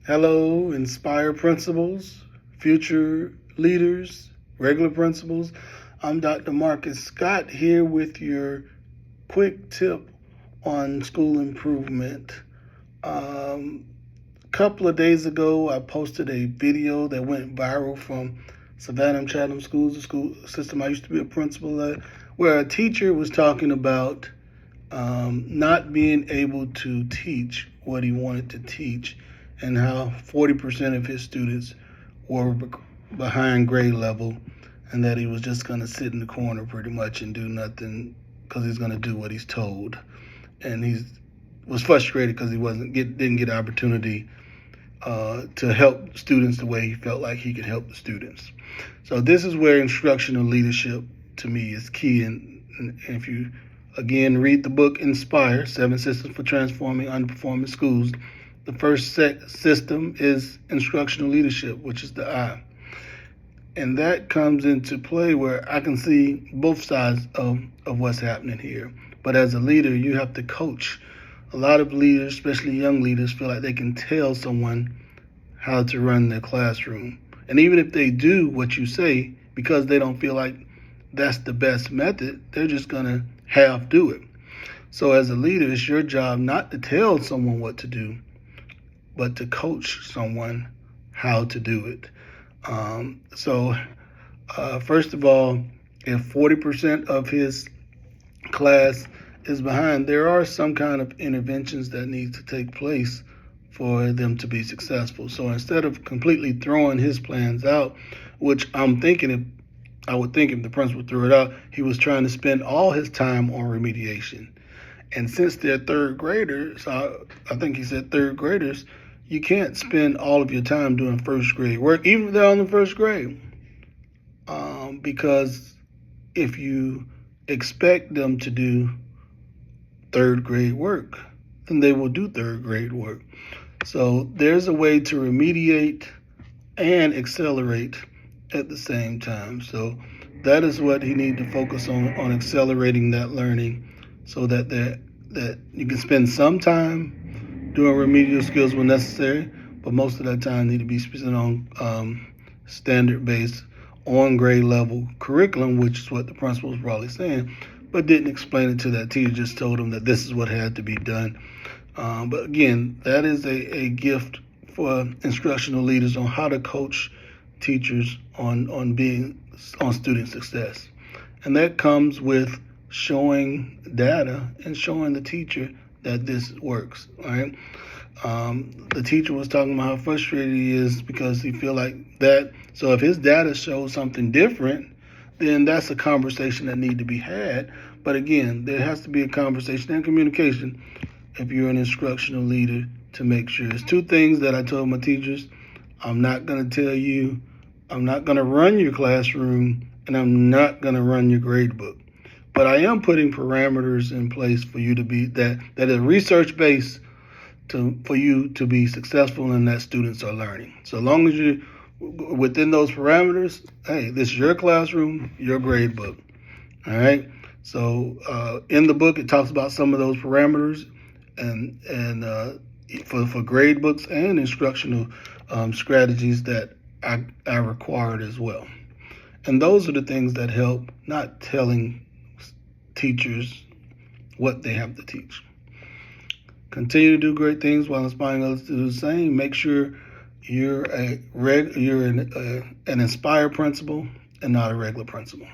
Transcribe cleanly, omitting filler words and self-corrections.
Hello, Inspire principals, future leaders, regular principals. I'm Dr. Marcus Scott here with your quick tip on school improvement. A couple of days ago, I posted a video that went viral from Savannah and Chatham Schools, the school system I used to be a principal at, where a teacher was talking about not being able to teach what he wanted to teach, and how 40% of his students were behind grade level, and that he was just going to sit in the corner pretty much and do nothing because he's going to do what he's told. And he was frustrated because he didn't get opportunity to help students the way he felt like he could help the students. So this is where instructional leadership to me is key. And if you again read the book I.N.S.P.I.R.E, 7 Systems for Transforming Underperforming Schools, the first system is instructional leadership, which is the I. And that comes into play where I can see both sides of what's happening here. But as a leader, you have to coach. A lot of leaders, especially young leaders, feel like they can tell someone how to run their classroom. And even if they do what you say, because they don't feel like that's the best method, they're just going to half do it. So as a leader, it's your job not to tell someone what to do, but to coach someone how to do it. First of all, if 40% of his class is behind, there are some kind of interventions that need to take place for them to be successful. So instead of completely throwing his plans out, which I would think if the principal threw it out, he was trying to spend all his time on remediation. And since they're third graders, I think he said third graders, you can't spend all of your time doing first grade work, even if they're on the first grade. Because if you expect them to do third grade work, then they will do third grade work. So there's a way to remediate and accelerate at the same time. So that is what he needs to focus on accelerating that learning, so that you can spend some time doing remedial skills when necessary, but most of that time need to be spent on standard-based, on grade level curriculum, which is what the principal was probably saying, but didn't explain it to that teacher, just told him that this is what had to be done. But again, that is a gift for instructional leaders on how to coach teachers on student success. And that comes with showing data and showing the teacher that this works, right? The teacher was talking about how frustrated he is because he feel like that. So if his data shows something different, then that's a conversation that need to be had. But again, there has to be a conversation and communication if you're an instructional leader, to make sure. It's two things that I told my teachers. I'm not going to tell you, I'm not going to run your classroom, and I'm not going to run your grade book. But I am putting parameters in place for you to be that is research-based for you to be successful and that students are learning. So long as you're within those parameters, hey, this is your classroom, your grade book. All right. So in the book, it talks about some of those parameters and for grade books and instructional strategies that I required as well. And those are the things that help, not telling teachers what they have to teach. Continue to do great things while inspiring others to do the same. Make sure you're an inspired principal and not a regular principal.